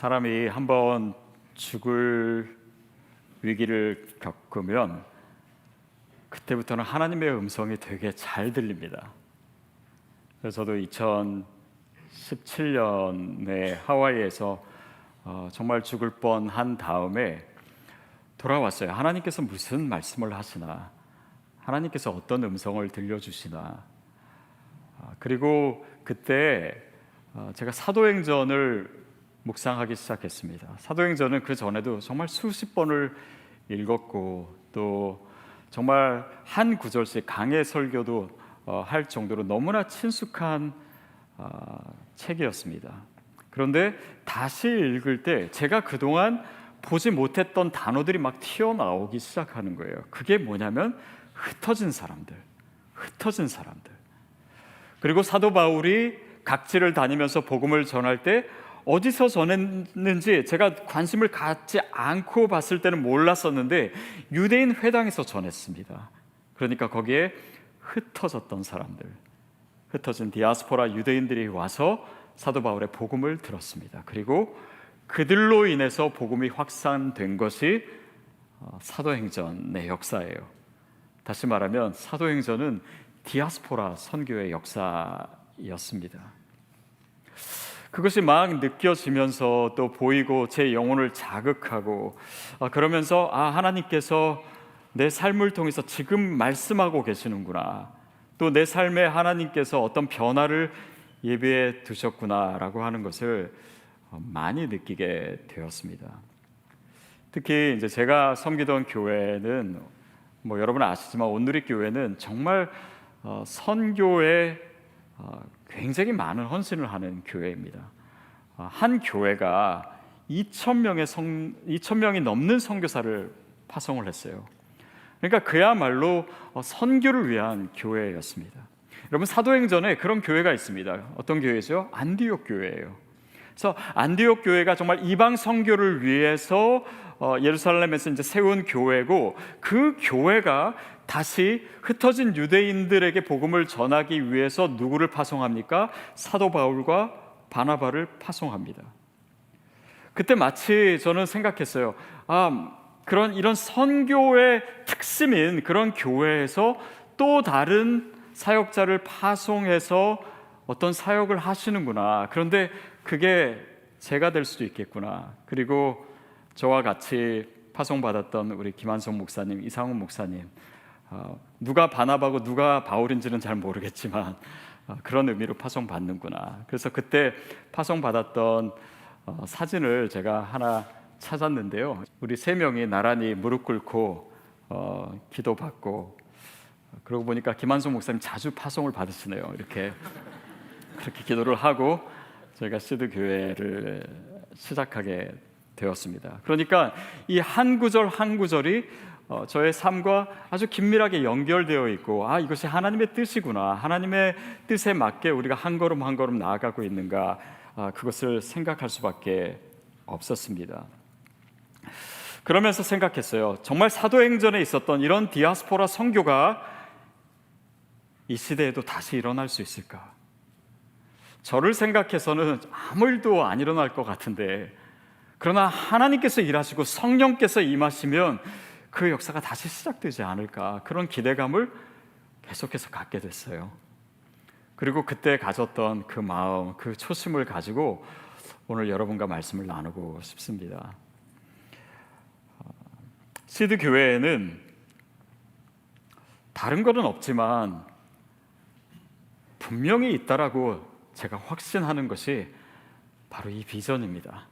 사람이 한번 죽을 위기를 겪으면 그때부터는 하나님의 음성이 되게 잘 들립니다. 그래서 저도 2017년에 하와이에서 정말 죽을 뻔한 다음에 돌아왔어요. 하나님께서 무슨 말씀을 하시나, 하나님께서 어떤 음성을 들려주시나. 그리고 그때 제가 사도행전을 묵상하기 시작했습니다. 사도행전은 그 전에도 정말 수십 번을 읽었고 또 정말 한 구절씩 강해 설교도 할 정도로 너무나 친숙한 책이었습니다. 그런데 다시 읽을 때 제가 그동안 보지 못했던 단어들이 막 튀어나오기 시작하는 거예요. 그게 뭐냐면 흩어진 사람들. 그리고 사도 바울이 각지를 다니면서 복음을 전할 때 어디서 전했는지 제가 관심을 갖지 않고 봤을 때는 몰랐었는데 유대인 회당에서 전했습니다. 그러니까 거기에 흩어졌던 사람들, 흩어진 디아스포라 유대인들이 와서 사도 바울의 복음을 들었습니다. 그리고 그들로 인해서 복음이 확산된 것이 사도행전의 역사예요. 다시 말하면 사도행전은 디아스포라 선교의 역사였습니다. 그것이 막 느껴지면서 또 보이고 제 영혼을 자극하고 그러면서 하나님께서 내 삶을 통해서 지금 말씀하고 계시는구나, 또 내 삶에 하나님께서 어떤 변화를 예비해 두셨구나라고 하는 것을 많이 느끼게 되었습니다. 특히 이제 제가 섬기던 교회는 여러분 아시지만 온누리교회는 정말 선교에 굉장히 많은 헌신을 하는 교회입니다. 한 교회가 2,000명이 넘는 선교사를 파송을 했어요. 그러니까 그야말로 선교를 위한 교회였습니다. 여러분 사도행전에 그런 교회가 있습니다. 어떤 교회죠? 안디옥 교회예요. 그래서 안디옥 교회가 정말 이방 선교를 위해서 예루살렘에서 이제 세운 교회고, 그 교회가 다시 흩어진 유대인들에게 복음을 전하기 위해서 누구를 파송합니까? 사도 바울과 바나바를 파송합니다. 그때 마치 저는 생각했어요. 이런 선교의 특심인 그런 교회에서 또 다른 사역자를 파송해서 어떤 사역을 하시는구나. 그런데 그게 제가 될 수도 있겠구나. 그리고 저와 같이 파송받았던 우리 김한성 목사님, 이상훈 목사님, 누가 바나바고 누가 바울인지는 잘 모르겠지만 그런 의미로 파송받는구나. 그래서 그때 파송받았던 사진을 제가 하나 찾았는데요. 우리 세 명이 나란히 무릎 꿇고 기도받고, 그러고 보니까 김한성 목사님 자주 파송을 받으시네요. 이렇게 그렇게 기도를 하고 저희가 시드 교회를 시작하게 되었습니다. 그러니까 이 한 구절 한 구절이 저의 삶과 아주 긴밀하게 연결되어 있고, 이것이 하나님의 뜻이구나, 하나님의 뜻에 맞게 우리가 한 걸음 한 걸음 나아가고 있는가, 그것을 생각할 수밖에 없었습니다. 그러면서 생각했어요. 정말 사도행전에 있었던 이런 디아스포라 선교가 이 시대에도 다시 일어날 수 있을까? 저를 생각해서는 아무 일도 안 일어날 것 같은데, 그러나 하나님께서 일하시고 성령께서 임하시면 그 역사가 다시 시작되지 않을까, 그런 기대감을 계속해서 갖게 됐어요. 그리고 그때 가졌던 그 마음, 그 초심을 가지고 오늘 여러분과 말씀을 나누고 싶습니다. 시드 교회에는 다른 것은 없지만 분명히 있다라고 제가 확신하는 것이 바로 이 비전입니다.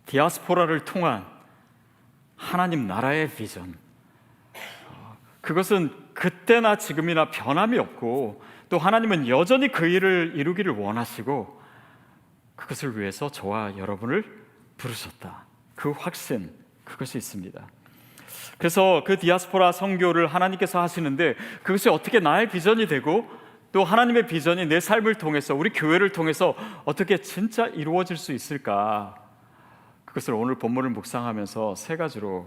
디아스포라를 통한 하나님 나라의 비전. 그것은 그때나 지금이나 변함이 없고, 또 하나님은 여전히 그 일을 이루기를 원하시고 그것을 위해서 저와 여러분을 부르셨다. 그 확신, 그것이 있습니다. 그래서 그 디아스포라 선교를 하나님께서 하시는데 그것이 어떻게 나의 비전이 되고 또 하나님의 비전이 내 삶을 통해서, 우리 교회를 통해서 어떻게 진짜 이루어질 수 있을까, 그것을 오늘 본문을 묵상하면서 세 가지로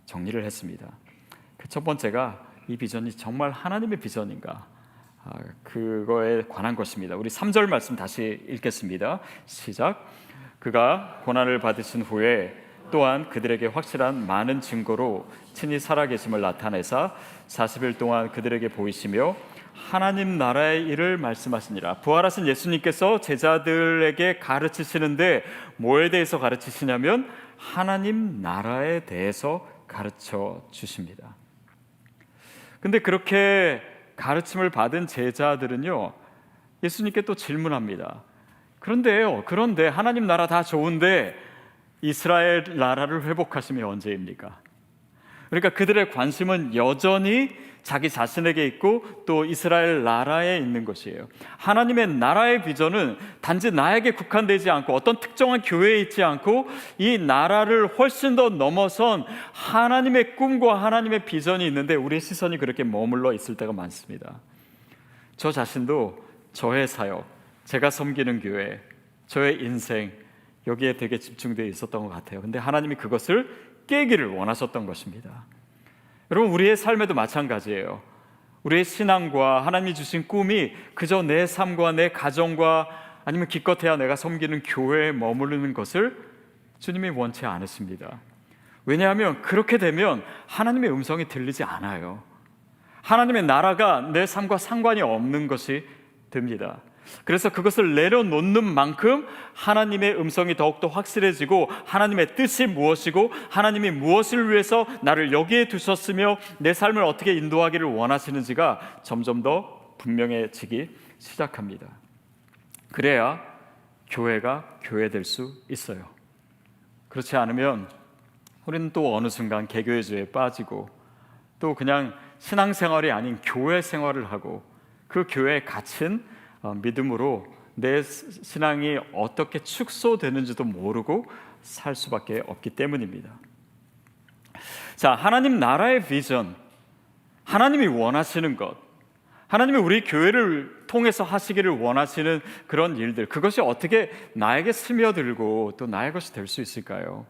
정리를 했습니다. 그 첫 번째가 이 비전이 정말 하나님의 비전인가, 그거에 관한 것입니다. 우리 3절 말씀 다시 읽겠습니다. 시작. 그가 고난을 받으신 후에 또한 그들에게 확실한 많은 증거로 친히 살아계심을 나타내사 40일 동안 그들에게 보이시며 하나님 나라의 일을 말씀하시니라. 부활하신 예수님께서 제자들에게 가르치시는데 뭐에 대해서 가르치시냐면 하나님 나라에 대해서 가르쳐 주십니다. 근데 그렇게 가르침을 받은 제자들은요, 예수님께 또 질문합니다. 그런데 하나님 나라 다 좋은데 이스라엘 나라를 회복하심이 언제입니까? 그러니까 그들의 관심은 여전히 자기 자신에게 있고 또 이스라엘 나라에 있는 것이에요. 하나님의 나라의 비전은 단지 나에게 국한되지 않고 어떤 특정한 교회에 있지 않고 이 나라를 훨씬 더 넘어선 하나님의 꿈과 하나님의 비전이 있는데 우리의 시선이 그렇게 머물러 있을 때가 많습니다. 저 자신도 저의 사역, 제가 섬기는 교회, 저의 인생 여기에 되게 집중되어 있었던 것 같아요. 근데 하나님이 그것을 깨기를 원하셨던 것입니다. 여러분, 우리의 삶에도 마찬가지예요. 우리의 신앙과 하나님이 주신 꿈이 그저 내 삶과 내 가정과 아니면 기껏해야 내가 섬기는 교회에 머무르는 것을 주님이 원치 않으십니다. 왜냐하면 그렇게 되면 하나님의 음성이 들리지 않아요. 하나님의 나라가 내 삶과 상관이 없는 것이 됩니다. 그래서 그것을 내려놓는 만큼 하나님의 음성이 더욱더 확실해지고 하나님의 뜻이 무엇이고 하나님이 무엇을 위해서 나를 여기에 두셨으며 내 삶을 어떻게 인도하기를 원하시는지가 점점 더 분명해지기 시작합니다. 그래야 교회가 교회될 수 있어요. 그렇지 않으면 우리는 또 어느 순간 개교회주의에 빠지고 또 그냥 신앙생활이 아닌 교회 생활을 하고 그 교회에 갇힌 믿음으로 내 신앙이 어떻게 축소되는지도 모르고 살 수밖에 없기 때문입니다. 자, 하나님 나라의 비전, 하나님이 원하시는 것, 하나님이 우리 교회를 통해서 하시기를 원하시는 그런 일들, 그것이 어떻게 나에게 스며들고 또 나의 것이 될 수 있을까요?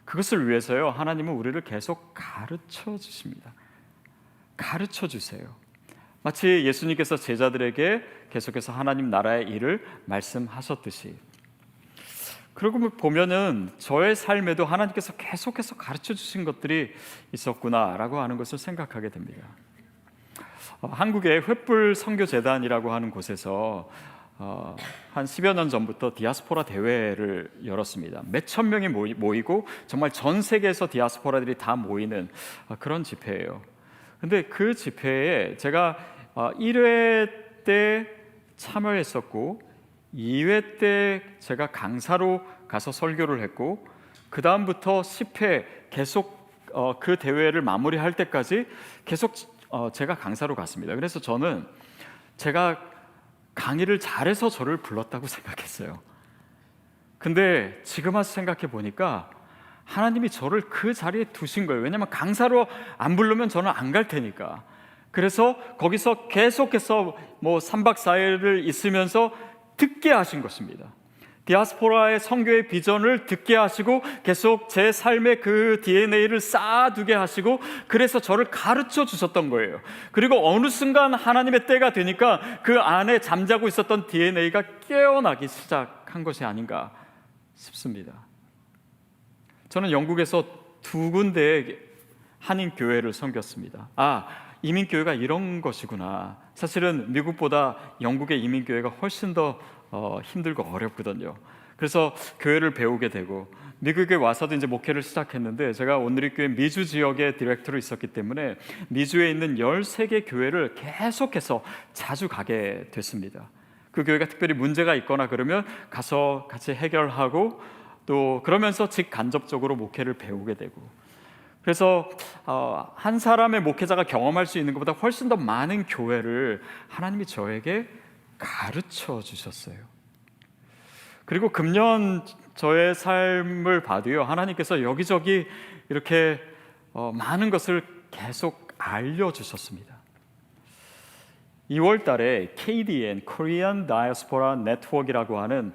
그것을 위해서요, 하나님은 우리를 계속 가르쳐 주십니다. 가르쳐 주세요. 마치 예수님께서 제자들에게 계속해서 하나님 나라의 일을 말씀하셨듯이. 그러고 보면은 저의 삶에도 하나님께서 계속해서 가르쳐 주신 것들이 있었구나라고 하는 것을 생각하게 됩니다. 한국의 횃불 선교재단이라고 하는 곳에서 한 10여 년 전부터 디아스포라 대회를 열었습니다. 몇천 명이 모이고 정말 전 세계에서 디아스포라들이 다 모이는 그런 집회예요. 근데 그 집회에 제가 1회 때 참여했었고 2회 때 제가 강사로 가서 설교를 했고 그 다음부터 10회 계속 그 대회를 마무리할 때까지 계속 제가 강사로 갔습니다. 그래서 저는 제가 강의를 잘해서 저를 불렀다고 생각했어요. 근데 지금 와서 생각해 보니까 하나님이 저를 그 자리에 두신 거예요. 왜냐하면 강사로 안 부르면 저는 안 갈 테니까. 그래서 거기서 계속해서 3박 4일을 있으면서 듣게 하신 것입니다. 디아스포라의 선교의 비전을 듣게 하시고 계속 제 삶의 그 DNA를 쌓아두게 하시고 그래서 저를 가르쳐 주셨던 거예요. 그리고 어느 순간 하나님의 때가 되니까 그 안에 잠자고 있었던 DNA가 깨어나기 시작한 것이 아닌가 싶습니다. 저는 영국에서 2군데의 한인교회를 섬겼습니다. 이민교회가 이런 것이구나. 사실은 미국보다 영국의 이민교회가 훨씬 더 힘들고 어렵거든요. 그래서 교회를 배우게 되고 미국에 와서도 이제 목회를 시작했는데 제가 온누리교회 미주 지역의 디렉터로 있었기 때문에 미주에 있는 13개 교회를 계속해서 자주 가게 됐습니다. 그 교회가 특별히 문제가 있거나 그러면 가서 같이 해결하고 또 그러면서 직간접적으로 목회를 배우게 되고 그래서 한 사람의 목회자가 경험할 수 있는 것보다 훨씬 더 많은 교회를 하나님이 저에게 가르쳐 주셨어요. 그리고 금년 저의 삶을 봐도요, 하나님께서 여기저기 이렇게 많은 것을 계속 알려주셨습니다. 2월 달에 KDN, Korean Diaspora Network이라고 하는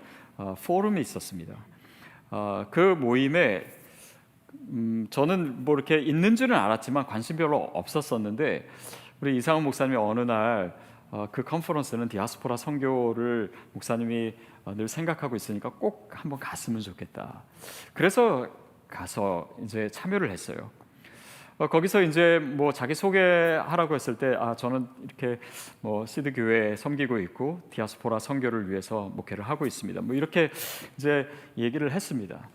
포럼이 있었습니다. 그 모임에 저는 이렇게 있는 줄은 알았지만 관심 별로 없었었는데 우리 이상훈 목사님이 어느 날 그 컨퍼런스는 디아스포라 선교를 목사님이 늘 생각하고 있으니까 꼭 한번 갔으면 좋겠다. 그래서 가서 이제 참여를 했어요. 거기서 이제 뭐 자기 소개하라고 했을 때 저는 이렇게 뭐 시드 교회에 섬기고 있고 디아스포라 선교를 위해서 목회를 하고 있습니다. 뭐 이렇게 이제 얘기를 했습니다.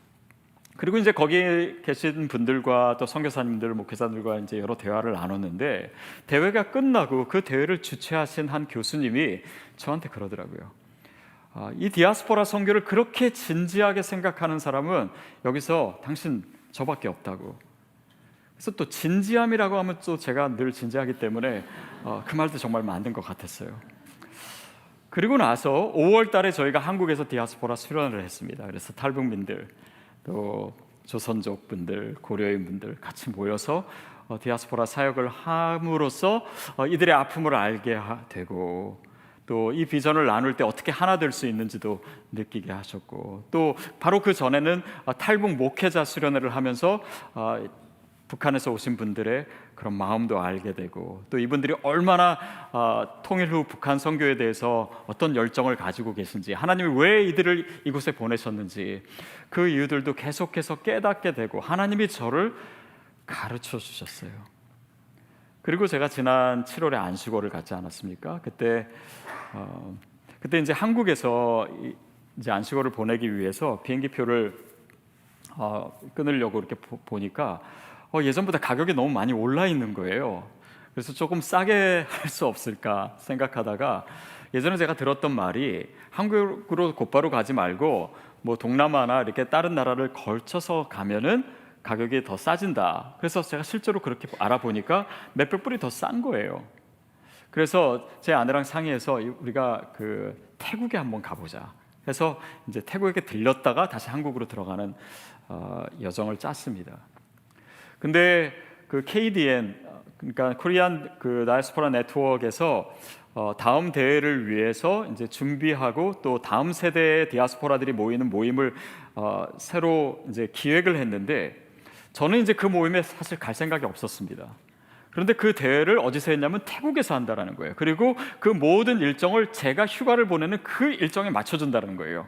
그리고 이제 거기 계신 분들과 또 선교사님들, 목회자들과 이제 여러 대화를 나눴는데 대회가 끝나고 그 대회를 주최하신 한 교수님이 저한테 그러더라고요. 이 디아스포라 선교를 그렇게 진지하게 생각하는 사람은 여기서 당신 저밖에 없다고. 그래서 또 진지함이라고 하면 또 제가 늘 진지하기 때문에 그 말도 정말 맞는 것 같았어요. 그리고 나서 5월 달에 저희가 한국에서 디아스포라 수련을 했습니다. 그래서 탈북민들, 또 조선족 분들, 고려인 분들 같이 모여서 디아스포라 사역을 함으로써 이들의 아픔을 알게 되고 또 이 비전을 나눌 때 어떻게 하나 될 수 있는지도 느끼게 하셨고 또 바로 그 전에는 탈북 목회자 수련회를 하면서 북한에서 오신 분들의 그런 마음도 알게 되고 또 이분들이 얼마나 통일 후 북한 선교에 대해서 어떤 열정을 가지고 계신지, 하나님이 왜 이들을 이곳에 보내셨는지 그 이유들도 계속해서 깨닫게 되고 하나님이 저를 가르쳐 주셨어요. 그리고 제가 지난 7월에 안식월을 갖지 않았습니까? 그때 이제 한국에서 이제 안식월을 보내기 위해서 비행기표를 끊으려고 이렇게 보니까 예전보다 가격이 너무 많이 올라 있는 거예요. 그래서 조금 싸게 할 수 없을까 생각하다가 예전에 제가 들었던 말이 한국으로 곧바로 가지 말고 뭐 동남아나 이렇게 다른 나라를 걸쳐서 가면은 가격이 더 싸진다. 그래서 제가 실제로 그렇게 알아보니까 몇백 불이 더 싼 거예요. 그래서 제 아내랑 상의해서 우리가 그 태국에 한번 가보자. 그래서 이제 태국에 들렸다가 다시 한국으로 들어가는 여정을 짰습니다. 근데 그 KDN, 그러니까 코리안 그 다이아스포라 네트워크에서 다음 대회를 위해서 이제 준비하고 또 다음 세대의 디아스포라들이 모이는 모임을 새로 이제 기획을 했는데 저는 이제 그 모임에 사실 갈 생각이 없었습니다. 그런데 그 대회를 어디서 했냐면 태국에서 한다라는 거예요. 그리고 그 모든 일정을 제가 휴가를 보내는 그 일정에 맞춰준다는 거예요.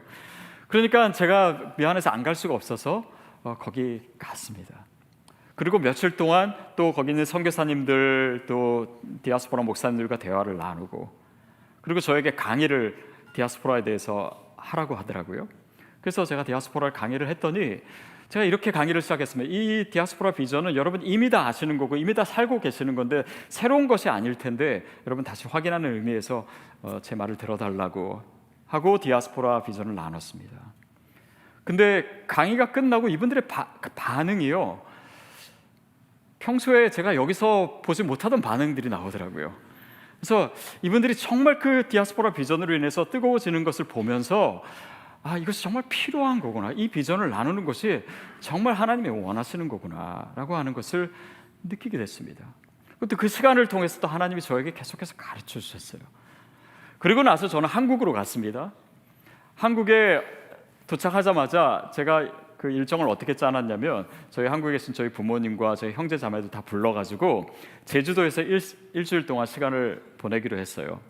그러니까 제가 미안해서 안 갈 수가 없어서 거기 갔습니다. 그리고 며칠 동안 또 거기 있는 선교사님들 또 디아스포라 목사님들과 대화를 나누고 그리고 저에게 강의를 디아스포라에 대해서 하라고 하더라고요. 그래서 제가 디아스포라 강의를 했더니 제가 이렇게 강의를 시작했습니다. 이 디아스포라 비전은 여러분 이미 다 아시는 거고 이미 다 살고 계시는 건데 새로운 것이 아닐 텐데 여러분 다시 확인하는 의미에서 제 말을 들어달라고 하고 디아스포라 비전을 나눴습니다. 근데 강의가 끝나고 이분들의 반응이요, 평소에 제가 여기서 보지 못하던 반응들이 나오더라고요. 그래서 이분들이 정말 그 디아스포라 비전으로 인해서 뜨거워지는 것을 보면서 이것이 정말 필요한 거구나, 이 비전을 나누는 것이 정말 하나님이 원하시는 거구나 라고 하는 것을 느끼게 됐습니다. 또 그 시간을 통해서 또 하나님이 저에게 계속해서 가르쳐 주셨어요. 그리고 나서 저는 한국으로 갔습니다. 한국에 도착하자마자 제가 그 일정을 어떻게 짜놨냐면 저희 한국에 계신 저희 부모님과 저희 형제 자매들 다 불러가지고 제주도에서 일주일 동안 시간을 보내기로 했어요.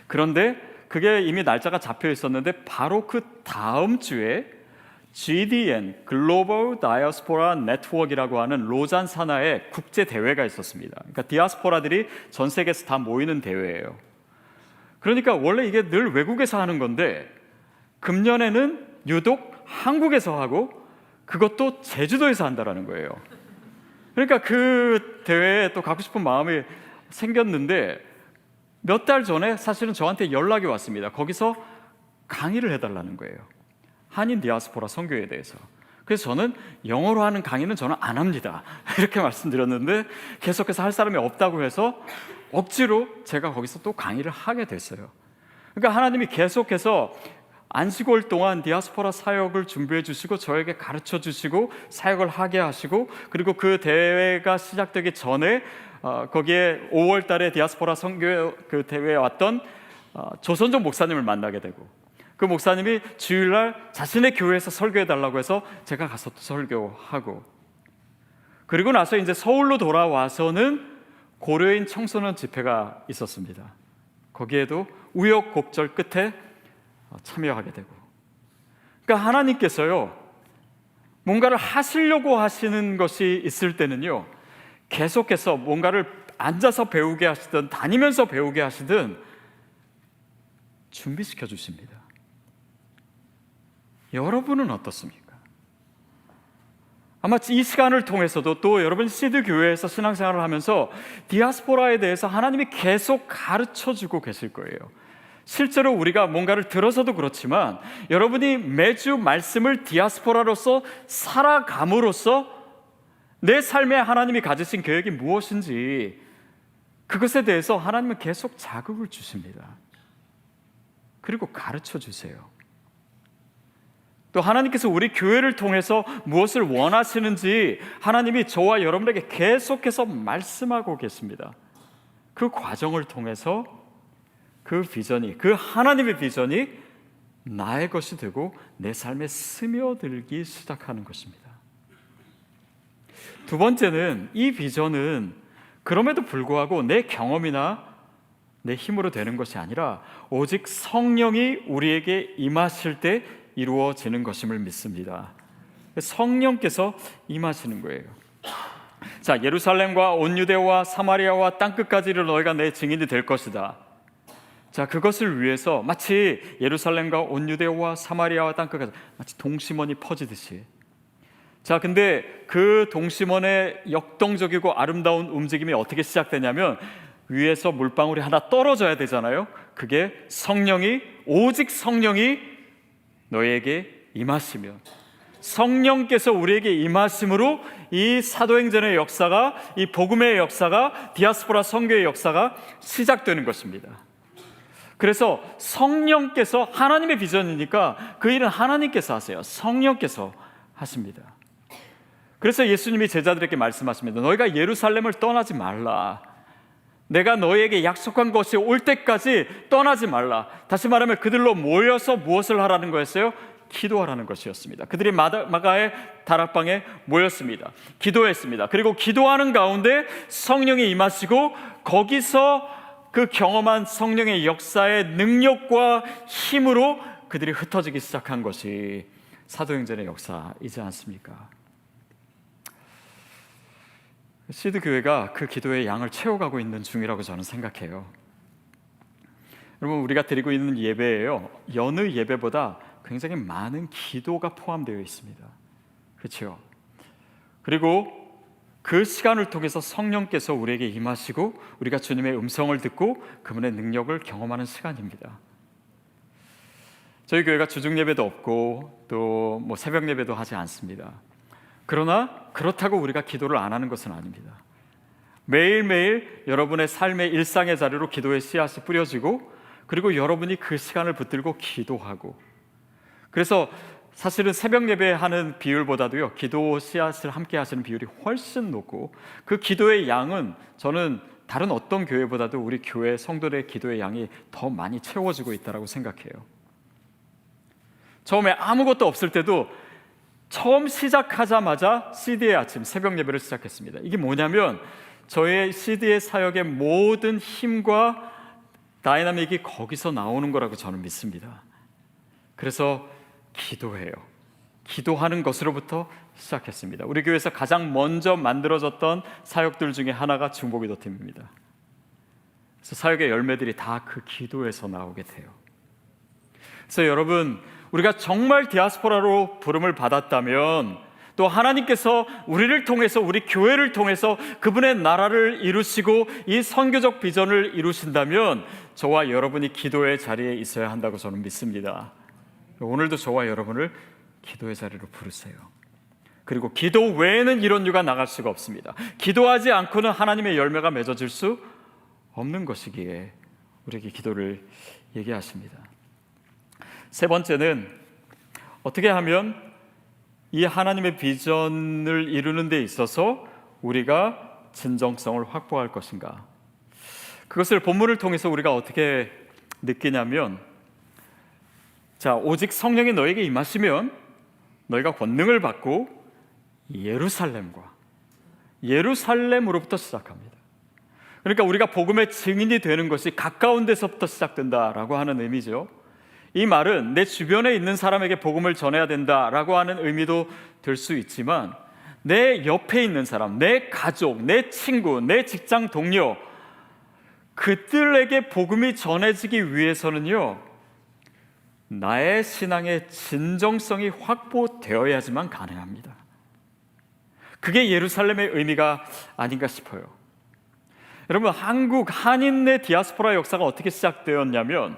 그런데 그게 이미 날짜가 잡혀 있었는데 바로 그 다음 주에 GDN 글로벌 다이아스포라 네트워크라고 하는 로잔 산하에 국제 대회가 있었습니다. 그러니까 디아스포라들이 전 세계에서 다 모이는 대회예요. 그러니까 원래 이게 늘 외국에서 하는 건데 금년에는 유독 한국에서 하고 그것도 제주도에서 한다라는 거예요. 그러니까 그 대회에 또 가고 싶은 마음이 생겼는데 몇 달 전에 사실은 저한테 연락이 왔습니다. 거기서 강의를 해달라는 거예요. 한인 디아스포라 선교에 대해서. 그래서 저는 영어로 하는 강의는 저는 안 합니다. 이렇게 말씀드렸는데 계속해서 할 사람이 없다고 해서 억지로 제가 거기서 또 강의를 하게 됐어요. 그러니까 하나님이 계속해서 안식월 동안 디아스포라 사역을 준비해 주시고 저에게 가르쳐 주시고 사역을 하게 하시고 그리고 그 대회가 시작되기 전에 거기에 5월 달에 디아스포라 선교 그 대회에 왔던 조선족 목사님을 만나게 되고 그 목사님이 주일날 자신의 교회에서 설교해 달라고 해서 제가 가서 설교하고 그리고 나서 이제 서울로 돌아와서는 고려인 청소년 집회가 있었습니다. 거기에도 우여곡절 끝에 참여하게 되고, 그러니까 하나님께서요, 뭔가를 하시려고 하시는 것이 있을 때는요, 계속해서 뭔가를 앉아서 배우게 하시든 다니면서 배우게 하시든 준비시켜 주십니다. 여러분은 어떻습니까? 아마 이 시간을 통해서도 또 여러분 시드 교회에서 신앙생활을 하면서 디아스포라에 대해서 하나님이 계속 가르쳐 주고 계실 거예요. 실제로 우리가 뭔가를 들어서도 그렇지만 여러분이 매주 말씀을 디아스포라로서 살아감으로써 내 삶에 하나님이 가지신 계획이 무엇인지 그것에 대해서 하나님은 계속 자극을 주십니다. 그리고 가르쳐 주세요. 또 하나님께서 우리 교회를 통해서 무엇을 원하시는지 하나님이 저와 여러분에게 계속해서 말씀하고 계십니다. 그 과정을 통해서 그 비전이, 그 하나님의 비전이 나의 것이 되고 내 삶에 스며들기 시작하는 것입니다. 두 번째는, 이 비전은 그럼에도 불구하고 내 경험이나 내 힘으로 되는 것이 아니라 오직 성령이 우리에게 임하실 때 이루어지는 것임을 믿습니다. 성령께서 임하시는 거예요. 자, 예루살렘과 온 유대와 사마리아와 땅끝까지를 너희가 내 증인이 될 것이다. 자, 그것을 위해서 마치 예루살렘과 온 유대와 사마리아와 땅끝까지 마치 동심원이 퍼지듯이, 자, 근데 그 동심원의 역동적이고 아름다운 움직임이 어떻게 시작되냐면 위에서 물방울이 하나 떨어져야 되잖아요. 그게 성령이, 오직 성령이 너희에게 임하시면, 성령께서 우리에게 임하심으로 이 사도행전의 역사가, 이 복음의 역사가, 디아스포라 선교의 역사가 시작되는 것입니다. 그래서 성령께서, 하나님의 비전이니까 그 일은 하나님께서 하세요. 성령께서 하십니다. 그래서 예수님이 제자들에게 말씀하십니다. 너희가 예루살렘을 떠나지 말라. 내가 너희에게 약속한 것이 올 때까지 떠나지 말라. 다시 말하면 그들로 모여서 무엇을 하라는 거였어요? 기도하라는 것이었습니다. 그들이 마가의 다락방에 모였습니다. 기도했습니다. 그리고 기도하는 가운데 성령이 임하시고 거기서 그 경험한 성령의 역사의 능력과 힘으로 그들이 흩어지기 시작한 것이 사도행전의 역사이지 않습니까? 시드 교회가 그 기도의 양을 채워가고 있는 중이라고 저는 생각해요. 여러분, 우리가 드리고 있는 예배예요, 여느 예배보다 굉장히 많은 기도가 포함되어 있습니다. 그렇죠? 그리고 그 시간을 통해서 성령께서 우리에게 임하시고 우리가 주님의 음성을 듣고 그분의 능력을 경험하는 시간입니다. 저희 교회가 주중 예배도 없고 또 새벽 예배도 하지 않습니다. 그러나 그렇다고 우리가 기도를 안 하는 것은 아닙니다. 매일매일 여러분의 삶의 일상의 자리로 기도의 씨앗이 뿌려지고, 그리고 여러분이 그 시간을 붙들고 기도하고, 그래서 사실은 새벽 예배하는 비율보다도요, 기도 씨앗을 함께 하시는 비율이 훨씬 높고, 그 기도의 양은 저는 다른 어떤 교회보다도 우리 교회 성도들의 기도의 양이 더 많이 채워지고 있다고 생각해요. 처음에 아무것도 없을 때도 처음 시작하자마자 CD의 아침 새벽 예배를 시작했습니다. 이게 뭐냐면 저의 CD의 사역의 모든 힘과 다이나믹이 거기서 나오는 거라고 저는 믿습니다. 그래서 기도해요. 기도하는 것으로부터 시작했습니다. 우리 교회에서 가장 먼저 만들어졌던 사역들 중에 하나가 중보기도 팀입니다. 그래서 사역의 열매들이 다 그 기도에서 나오게 돼요. 그래서 여러분, 우리가 정말 디아스포라로 부름을 받았다면, 또 하나님께서 우리를 통해서, 우리 교회를 통해서 그분의 나라를 이루시고 이 선교적 비전을 이루신다면 저와 여러분이 기도의 자리에 있어야 한다고 저는 믿습니다. 오늘도 저와 여러분을 기도의 자리로 부르세요. 그리고 기도 외에는 이런 유가 나갈 수가 없습니다. 기도하지 않고는 하나님의 열매가 맺어질 수 없는 것이기에 우리에게 기도를 얘기하십니다. 세 번째는, 어떻게 하면 이 하나님의 비전을 이루는 데 있어서 우리가 진정성을 확보할 것인가? 그것을 본문을 통해서 우리가 어떻게 느끼냐면, 자, 오직 성령이 너에게 임하시면 너희가 권능을 받고 예루살렘으로부터 시작합니다. 그러니까 우리가 복음의 증인이 되는 것이 가까운 데서부터 시작된다라고 하는 의미죠. 이 말은 내 주변에 있는 사람에게 복음을 전해야 된다라고 하는 의미도 될 수 있지만, 내 옆에 있는 사람, 내 가족, 내 친구, 내 직장 동료, 그들에게 복음이 전해지기 위해서는요, 나의 신앙의 진정성이 확보되어야지만 가능합니다. 그게 예루살렘의 의미가 아닌가 싶어요. 여러분, 한국 한인 내 디아스포라 역사가 어떻게 시작되었냐면,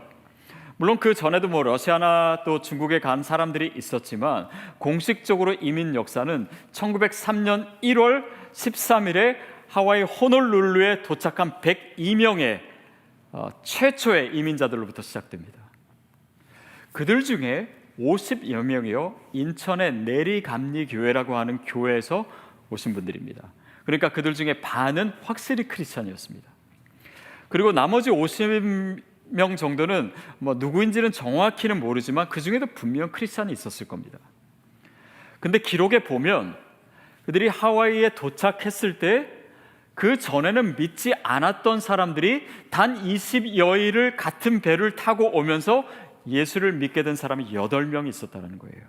물론 그 전에도 러시아나 또 중국에 간 사람들이 있었지만, 공식적으로 이민 역사는 1903년 1월 13일에 하와이 호놀룰루에 도착한 102명의 최초의 이민자들로부터 시작됩니다. 그들 중에 50여 명이요, 인천의 내리감리교회라고 하는 교회에서 오신 분들입니다. 그러니까 그들 중에 반은 확실히 크리스찬이었습니다. 그리고 나머지 50명 정도는 누구인지는 정확히는 모르지만 그 중에도 분명 크리스찬이 있었을 겁니다. 근데 기록에 보면 그들이 하와이에 도착했을 때 그 전에는 믿지 않았던 사람들이 단 20여일을 같은 배를 타고 오면서 예수를 믿게 된 사람이 8명이 있었다는 거예요.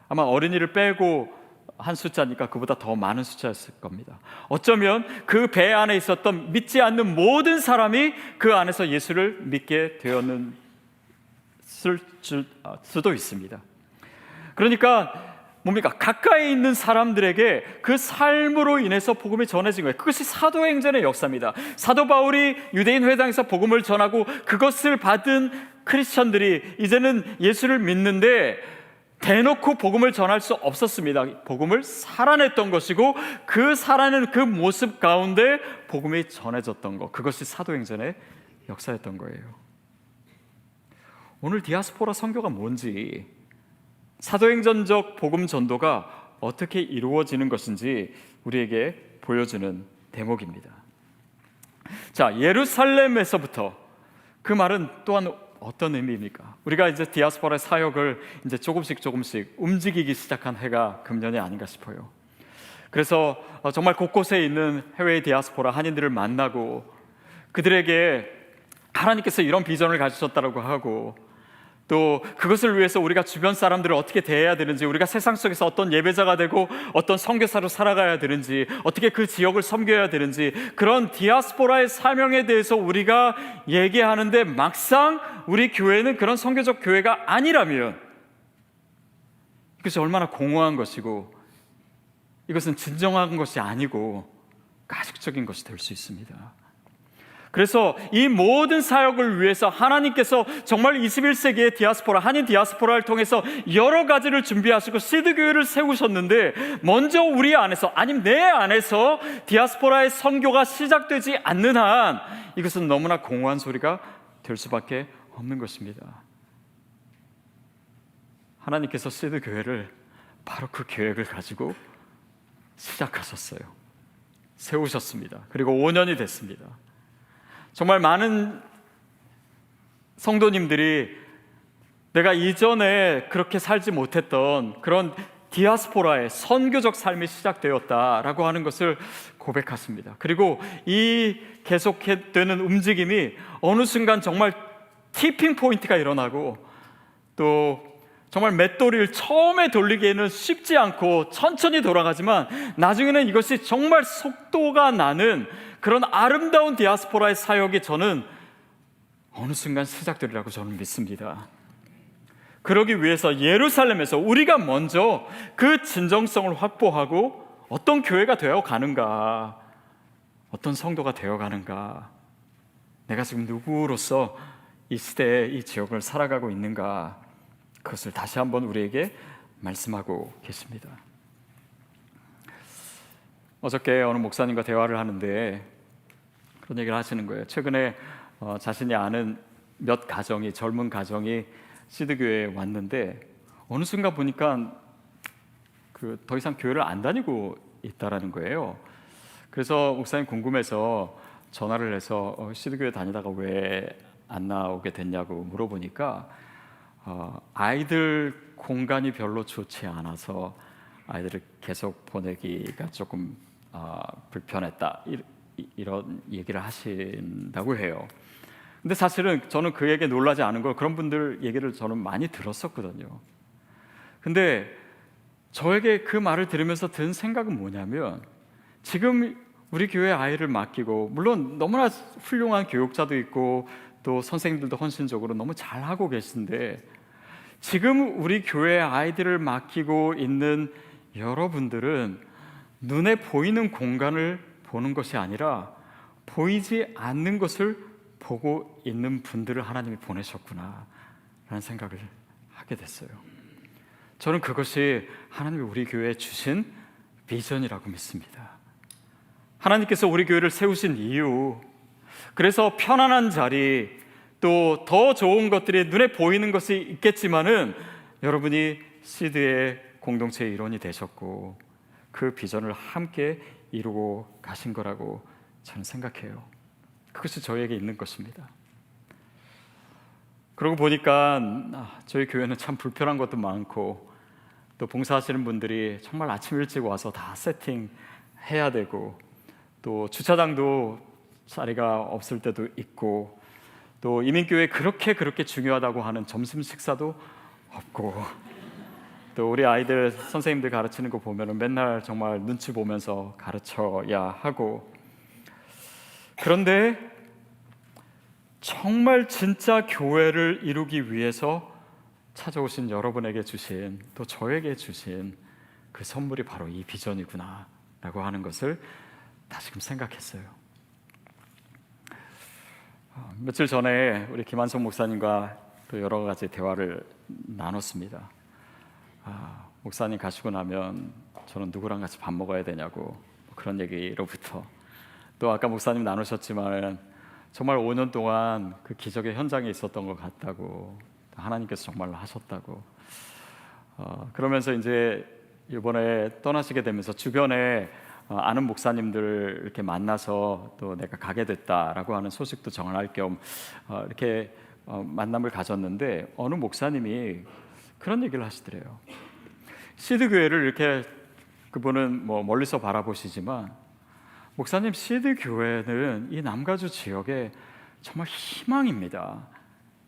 아마 어린이를 빼고 한 숫자니까 그보다 더 많은 숫자였을 겁니다. 어쩌면 그 배 안에 있었던 믿지 않는 모든 사람이 그 안에서 예수를 믿게 되었을 수도 있습니다. 그러니까 뭡니까? 가까이 있는 사람들에게 그 삶으로 인해서 복음이 전해진 거예요. 그것이 사도행전의 역사입니다. 사도 바울이 유대인 회당에서 복음을 전하고 그것을 받은 크리스천들이 이제는 예수를 믿는데 대놓고 복음을 전할 수 없었습니다. 복음을 살아냈던 것이고, 그 살아낸 그 모습 가운데 복음이 전해졌던 것, 그것이 사도행전의 역사였던 거예요. 오늘 디아스포라 선교가 뭔지, 사도행전적 복음 전도가 어떻게 이루어지는 것인지 우리에게 보여주는 대목입니다. 자, 예루살렘에서부터, 그 말은 또한 어떤 의미입니까? 우리가 이제 디아스포라의 사역을 이제 조금씩 움직이기 시작한 해가 금년이 아닌가 싶어요. 그래서 정말 곳곳에 있는 해외의 디아스포라 한인들을 만나고 그들에게 하나님께서 이런 비전을 가지셨다고 하고, 또 그것을 위해서 우리가 주변 사람들을 어떻게 대해야 되는지, 우리가 세상 속에서 어떤 예배자가 되고 어떤 선교사로 살아가야 되는지, 어떻게 그 지역을 섬겨야 되는지, 그런 디아스포라의 사명에 대해서 우리가 얘기하는데 막상 우리 교회는 그런 선교적 교회가 아니라면 이것이 얼마나 공허한 것이고, 이것은 진정한 것이 아니고 가식적인 것이 될 수 있습니다. 그래서 이 모든 사역을 위해서 하나님께서 정말 21세기의 디아스포라, 한인 디아스포라를 통해서 여러 가지를 준비하시고 시드교회를 세우셨는데, 먼저 우리 안에서, 아니면 내 안에서 디아스포라의 선교가 시작되지 않는 한 이것은 너무나 공허한 소리가 될 수밖에 없는 것입니다. 하나님께서 시드교회를 바로 그 계획을 가지고 시작하셨어요. 세우셨습니다. 그리고 5년이 됐습니다. 정말 많은 성도님들이 내가 이전에 그렇게 살지 못했던 그런 디아스포라의 선교적 삶이 시작되었다라고 하는 것을 고백하십니다. 그리고 이 계속되는 움직임이 어느 순간 정말 티핑 포인트가 일어나고, 또 정말 맷돌이를 처음에 돌리기에는 쉽지 않고 천천히 돌아가지만 나중에는 이것이 정말 속도가 나는 그런 아름다운 디아스포라의 사역이 저는 어느 순간 시작되리라고 저는 믿습니다. 그러기 위해서 예루살렘에서 우리가 먼저 그 진정성을 확보하고 어떤 교회가 되어 가는가, 어떤 성도가 되어 가는가, 내가 지금 누구로서 이 시대에 이 지역을 살아가고 있는가, 그것을 다시 한번 우리에게 말씀하고 계십니다. 어저께 어느 목사님과 대화를 하는데 그런 얘기를 하시는 거예요. 최근에 자신이 아는 몇 가정이, 젊은 가정이 시드교회에 왔는데 어느 순간 보니까 더 이상 교회를 안 다니고 있다라는 거예요. 그래서 목사님 궁금해서 전화를 해서 시드교회 다니다가 왜 안 나오게 됐냐고 물어보니까 아이들 공간이 별로 좋지 않아서 아이들을 계속 보내기가 조금 불편했다, 이런 얘기를 하신다고 해요. 근데 사실은 저는 그에게 놀라지 않은 걸 그런 분들 얘기를 저는 많이 들었었거든요. 근데 저에게 그 말을 들으면서 든 생각은 뭐냐면, 지금 우리 교회 아이를 맡기고, 물론 너무나 훌륭한 교육자도 있고 또 선생님들도 헌신적으로 너무 잘하고 계신데, 지금 우리 교회 아이들을 맡기고 있는 여러분들은 눈에 보이는 공간을 보는 것이 아니라 보이지 않는 것을 보고 있는 분들을 하나님이 보내셨구나 라는 생각을 하게 됐어요. 저는 그것이 하나님이 우리 교회에 주신 비전이라고 믿습니다. 하나님께서 우리 교회를 세우신 이유, 그래서 편안한 자리, 또 더 좋은 것들이 눈에 보이는 것이 있겠지만은 여러분이 시드의 공동체의 일원이 되셨고 그 비전을 함께 이루고 가신 거라고 저는 생각해요. 그것이 저에게 있는 것입니다. 그러고 보니까 저희 교회는 참 불편한 것도 많고, 또 봉사하시는 분들이 정말 아침 일찍 와서 다 세팅해야 되고, 또 주차장도 자리가 없을 때도 있고, 또 이민교회 그렇게 중요하다고 하는 점심 식사도 없고, 또 우리 아이들 선생님들 가르치는 거 보면은 맨날 정말 눈치 보면서 가르쳐야 하고, 그런데 정말 진짜 교회를 이루기 위해서 찾아오신 여러분에게 주신, 또 저에게 주신 그 선물이 바로 이 비전이구나 라고 하는 것을 다시금 생각했어요. 며칠 전에 우리 김한성 목사님과 또 여러 가지 대화를 나눴습니다. 목사님 가시고 나면 저는 누구랑 같이 밥 먹어야 되냐고, 그런 얘기로부터, 또 아까 목사님 나누셨지만 정말 5년 동안 그 기적의 현장에 있었던 것 같다고, 하나님께서 정말 하셨다고, 그러면서 이제 이번에 떠나시게 되면서 주변에 아는 목사님들 이렇게 만나서 또 내가 가게 됐다라고 하는 소식도 전할 겸 이렇게 만남을 가졌는데, 어느 목사님이 그런 얘기를 하시더래요. 시드 교회를 이렇게, 그분은 뭐 멀리서 바라보시지만, 목사님, 시드 교회는 이 남가주 지역에 정말 희망입니다.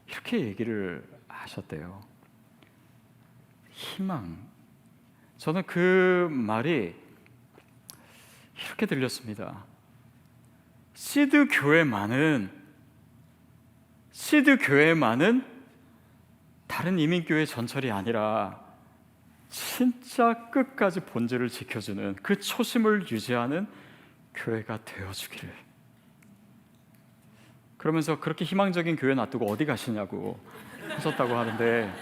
이렇게 얘기를 하셨대요. 희망. 저는 그 말이 이렇게 들렸습니다. 시드 교회만은 다른 이민교회 전철이 아니라 진짜 끝까지 본질을 지켜주는, 그 초심을 유지하는 교회가 되어주기를. 그러면서 그렇게 희망적인 교회 놔두고 어디 가시냐고 하셨다고 하는데,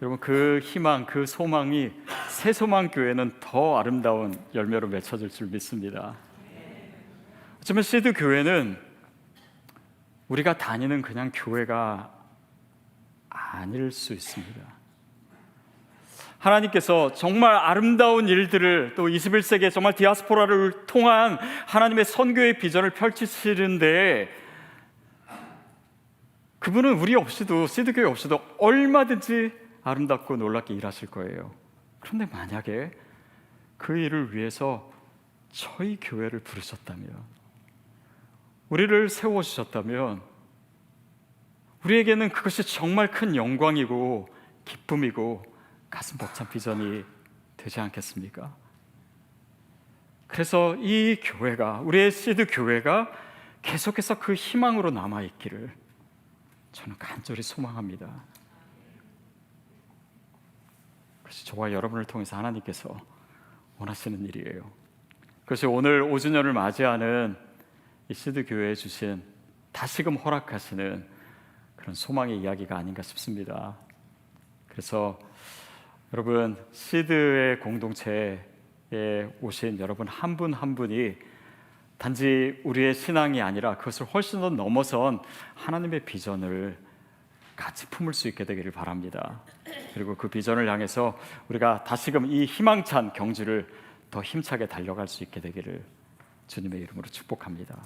여러분, 그 희망, 그 소망이 새소망교회는 더 아름다운 열매로 맺혀질 줄 믿습니다. 어쩌면 시드 교회는 우리가 다니는 그냥 교회가 아닐 수 있습니다. 하나님께서 정말 아름다운 일들을, 또 21세기에 정말 디아스포라를 통한 하나님의 선교의 비전을 펼치시는데, 그분은 우리 없이도, 시드교회 없이도 얼마든지 아름답고 놀랍게 일하실 거예요. 그런데 만약에 그 일을 위해서 저희 교회를 부르셨다면, 우리를 세워주셨다면, 우리에게는 그것이 정말 큰 영광이고 기쁨이고 가슴 벅찬 비전이 되지 않겠습니까? 그래서 이 교회가, 우리의 시드 교회가 계속해서 그 희망으로 남아있기를 저는 간절히 소망합니다. 그것이 저와 여러분을 통해서 하나님께서 원하시는 일이에요. 그것이 오늘 5주년을 맞이하는 이 시드 교회에 주신, 다시금 허락하시는 그런 소망의 이야기가 아닌가 싶습니다. 그래서 여러분, 시드의 공동체에 오신 여러분 한 분 한 분이 단지 우리의 신앙이 아니라 그것을 훨씬 더 넘어선 하나님의 비전을 같이 품을 수 있게 되기를 바랍니다. 그리고 그 비전을 향해서 우리가 다시금 이 희망찬 경주를 더 힘차게 달려갈 수 있게 되기를 주님의 이름으로 축복합니다.